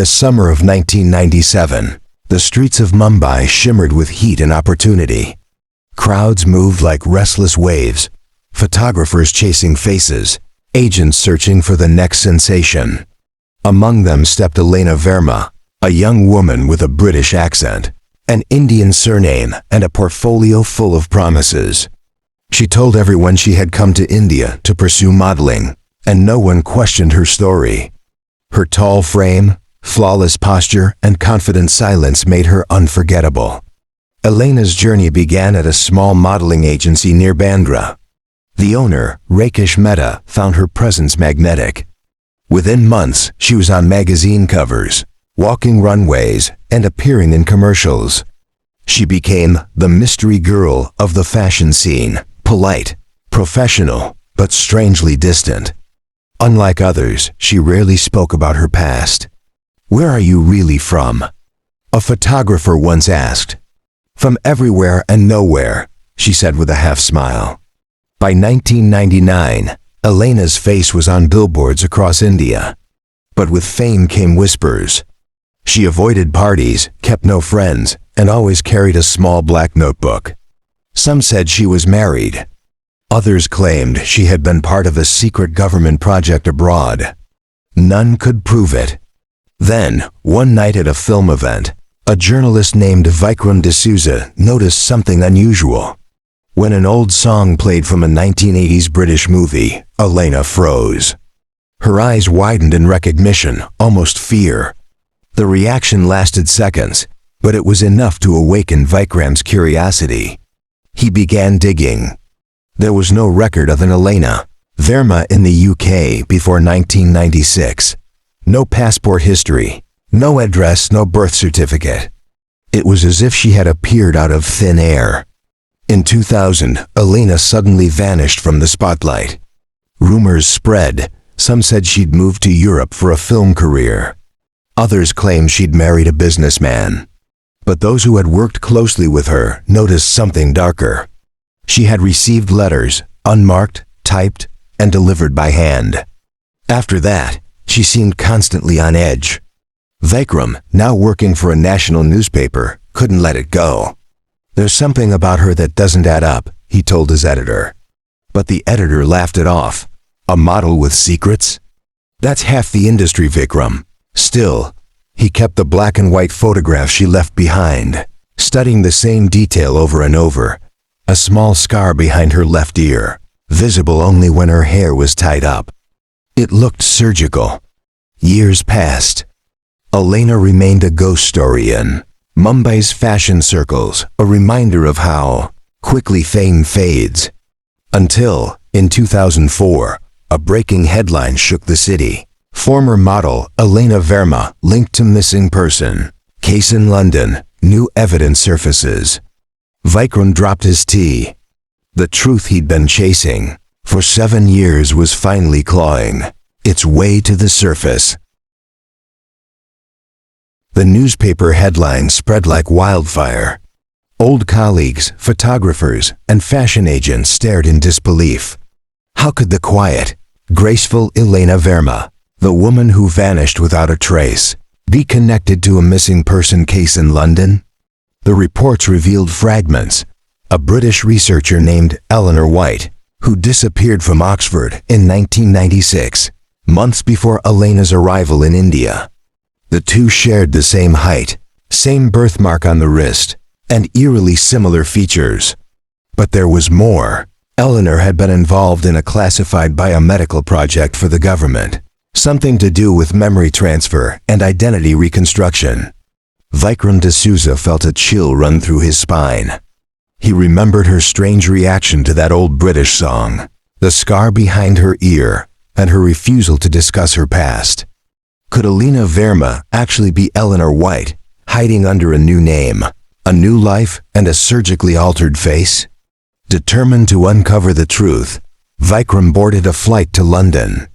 the summer of 1997, the streets of Mumbai shimmered with heat and opportunity. Crowds moved like restless waves, photographers chasing faces, agents searching for the next sensation. Among them stepped Elena Verma, a young woman with a British accent, an Indian surname, and a portfolio full of promises. She told everyone she had come to India to pursue modeling, and no one questioned her story. Her tall frame, flawless posture, and confident silence made her unforgettable. Elena's journey began at a small modeling agency near Bandra. The owner, Rakesh Mehta, found her presence magnetic. Within months, she was on magazine covers, walking runways, and appearing in commercials. She became the mystery girl of the fashion scene, polite, professional, but strangely distant. Unlike others, she rarely spoke about her past. "Where are you really from?" a photographer once asked. "From everywhere and nowhere," she said with a half-smile. By 1999, Elena's face was on billboards across India. But with fame came whispers. She avoided parties, kept no friends, and always carried a small black notebook. Some said she was married. Others claimed she had been part of a secret government project abroad. None could prove it. Then, one night at a film event, a journalist named Vikram D'Souza noticed something unusual. When an old song played from a 1980s British movie, Elena froze. Her eyes widened in recognition, almost fear. The reaction lasted seconds, but it was enough to awaken Vikram's curiosity. He began digging. There was no record of an Elena Verma in the UK before 1996. No passport history, no address, no birth certificate. It was as if she had appeared out of thin air. In 2000, Elena suddenly vanished from the spotlight. Rumors spread. Some said she'd moved to Europe for a film career. Others claimed she'd married a businessman. But those who had worked closely with her noticed something darker. She had received letters, unmarked, typed, and delivered by hand. After that, she seemed constantly on edge. Vikram, now working for a national newspaper, couldn't let it go. "There's something about her that doesn't add up," he told his editor. But the editor laughed it off. "A model with secrets? That's half the industry, Vikram." Still, he kept the black and white photograph she left behind, studying the same detail over and over. A small scar behind her left ear, visible only when her hair was tied up. It looked surgical. Years passed. Elena remained a ghost story in Mumbai's fashion circles, a reminder of how quickly fame fades. Until, in 2004, a breaking headline shook the city. Former model Elena Verma linked to missing person. Case in London, new evidence surfaces. Vikram dropped his tea. The truth he'd been chasing for 7 years was finally clawing its way to the surface. The newspaper headlines spread like wildfire. Old colleagues, photographers, and fashion agents stared in disbelief. How could the quiet, graceful Elena Verma, the woman who vanished without a trace, be connected to a missing person case in London? The reports revealed fragments. A British researcher named Eleanor White, who disappeared from Oxford in 1996, months before Elena's arrival in India. The two shared the same height, same birthmark on the wrist, and eerily similar features. But there was more. Eleanor had been involved in a classified biomedical project for the government, something to do with memory transfer and identity reconstruction. Vikram D'Souza felt a chill run through his spine. He remembered her strange reaction to that old British song, the scar behind her ear, and her refusal to discuss her past. Could Elena Verma actually be Eleanor White, hiding under a new name, a new life, and a surgically altered face? Determined to uncover the truth, Vikram boarded a flight to London.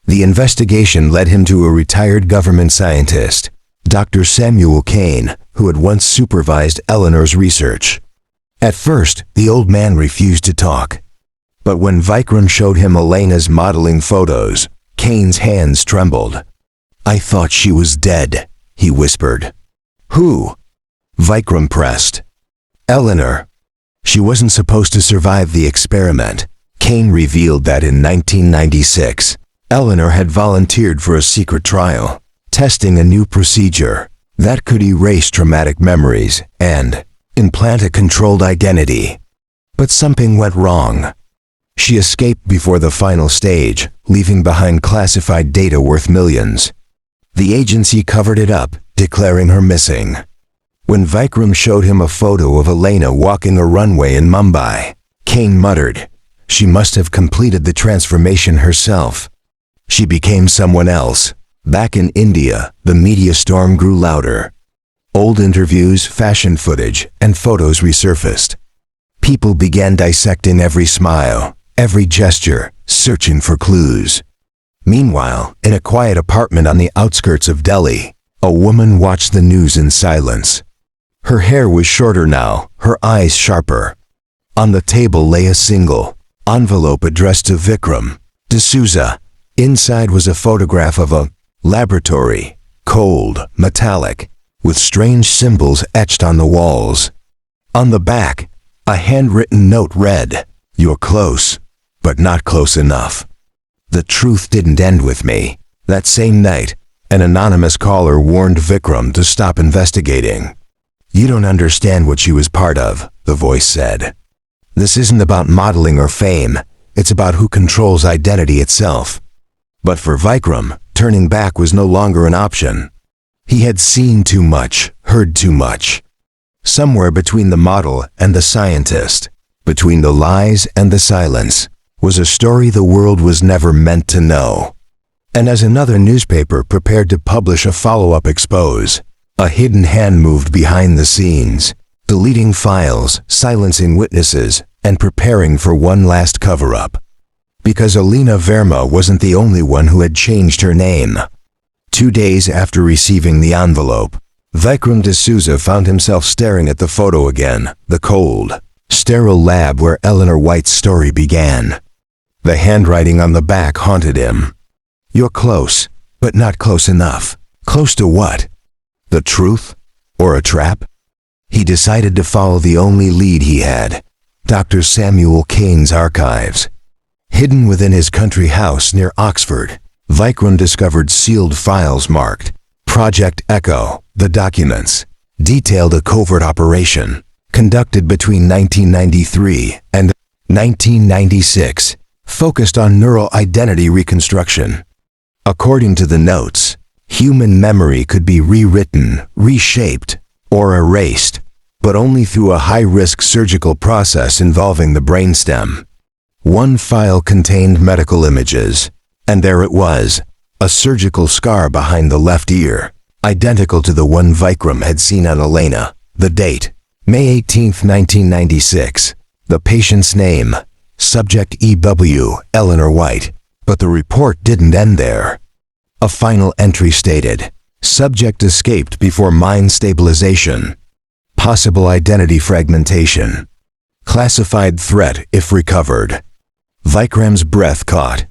The investigation led him to a retired government scientist, Dr. Samuel Kane, who had once supervised Eleanor's research. At first, the old man refused to talk. But when Vikram showed him Elena's modeling photos, Kane's hands trembled. "I thought she was dead," he whispered. "Who?" Vikram pressed. "Eleanor. She wasn't supposed to survive the experiment." Kane revealed that in 1996, Eleanor had volunteered for a secret trial, testing a new procedure that could erase traumatic memories and implant a controlled identity. But something went wrong. She escaped before the final stage, leaving behind classified data worth millions. The agency covered it up, declaring her missing. When Vikram showed him a photo of Elena walking a runway in Mumbai, Kane muttered, "She must have completed the transformation herself." She became someone else. Back in India, the media storm grew louder. Old interviews, fashion footage, and photos resurfaced. People began dissecting every smile, every gesture, searching for clues. Meanwhile, in a quiet apartment on the outskirts of Delhi, a woman watched the news in silence. Her hair was shorter now, her eyes sharper. On the table lay a single envelope addressed to Vikram D'Souza. Inside was a photograph of a laboratory, cold, metallic, with strange symbols etched on the walls. On the back, a handwritten note read, "You're close, but not close enough." The truth didn't end with me. That same night, an anonymous caller warned Vikram to stop investigating. "You don't understand what she was part of," the voice said. "This isn't about modeling or fame. It's about who controls identity itself." But for Vikram, turning back was no longer an option. He had seen too much, heard too much. Somewhere between the model and the scientist, between the lies and the silence, was a story the world was never meant to know. And as another newspaper prepared to publish a follow-up expose, a hidden hand moved behind the scenes, deleting files, silencing witnesses, and preparing for one last cover-up. Because Elena Verma wasn't the only one who had changed her name. 2 days after receiving the envelope, Vikram D'Souza found himself staring at the photo again, the cold, sterile lab where Eleanor White's story began. The handwriting on the back haunted him. "You're close, but not close enough." Close to what? The truth? Or a trap? He decided to follow the only lead he had, Dr. Samuel Kane's archives. Hidden within his country house near Oxford, Vikram discovered sealed files marked Project Echo. The documents detailed a covert operation conducted between 1993 and 1996, focused on neural identity reconstruction. According to the notes, human memory could be rewritten, reshaped, or erased, but only through a high-risk surgical process involving the brainstem. One file contained medical images, and there it was, a surgical scar behind the left ear, identical to the one Vikram had seen on Elena. The date, May 18, 1996. The patient's name, Subject E.W. Eleanor White. But the report didn't end there. A final entry stated, "Subject escaped before mind stabilization. Possible identity fragmentation. Classified threat if recovered." Vikram's breath caught.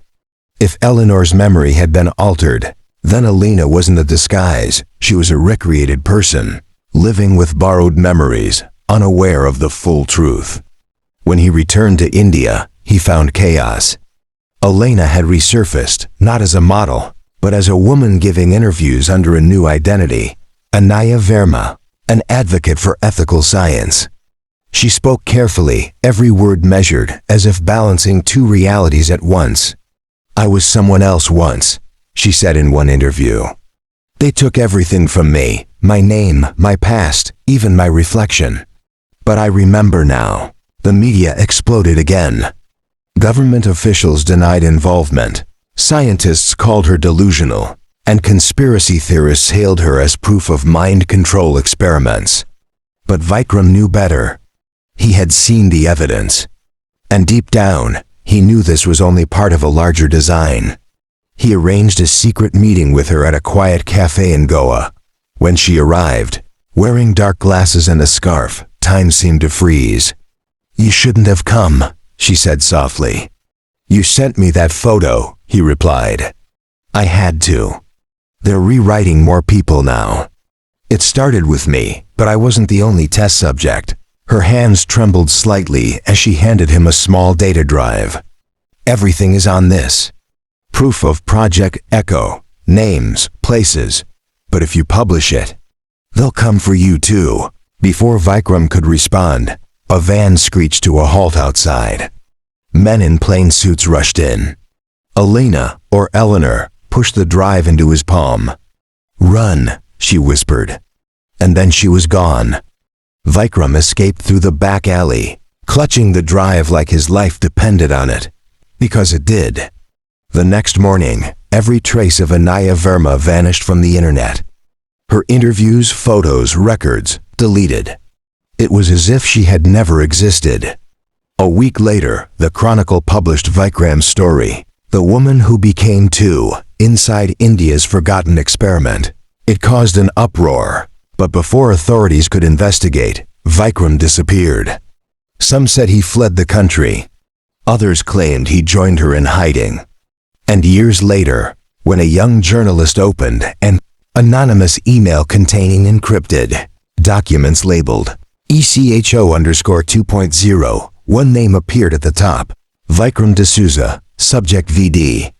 If Eleanor's memory had been altered, then Elena wasn't a disguise. She was a recreated person, living with borrowed memories, unaware of the full truth. When he returned to India, he found chaos. Elena had resurfaced, not as a model, but as a woman giving interviews under a new identity, Anaya Verma, an advocate for ethical science. She spoke carefully, every word measured, as if balancing two realities at once. "I was someone else once," she said in one interview. "They took everything from me, my name, my past, even my reflection. But I remember now." The media exploded again. Government officials denied involvement. Scientists called her delusional, and conspiracy theorists hailed her as proof of mind control experiments. But Vikram knew better. He had seen the evidence. And deep down, he knew this was only part of a larger design. He arranged a secret meeting with her at a quiet cafe in Goa. When she arrived, wearing dark glasses and a scarf, time seemed to freeze. "You shouldn't have come," she said softly. "You sent me that photo," he replied. "I had to." They're rewriting more people now. It started with me, but I wasn't the only test subject. Her hands trembled slightly as she handed him a small data drive. Everything is on this. Proof of Project Echo, names, places. But if you publish it, they'll come for you too. Before Vikram could respond, a van screeched to a halt outside. Men in plain suits rushed in. Elena, or Eleanor, pushed the drive into his palm. "Run," she whispered. And then she was gone. Vikram escaped through the back alley, clutching the drive like his life depended on it. Because it did. The next morning, every trace of Anaya Verma vanished from the internet. Her interviews, photos, records, deleted. It was as if she had never existed. A week later, the Chronicle published Vikram's story, The Woman Who Became Two, Inside India's Forgotten Experiment. It caused an uproar, but before authorities could investigate, Vikram disappeared. Some said he fled the country. Others claimed he joined her in hiding. And years later, when a young journalist opened an anonymous email containing encrypted documents labeled ECHO_2.0, one name appeared at the top, Vikram D'Souza, subject VD.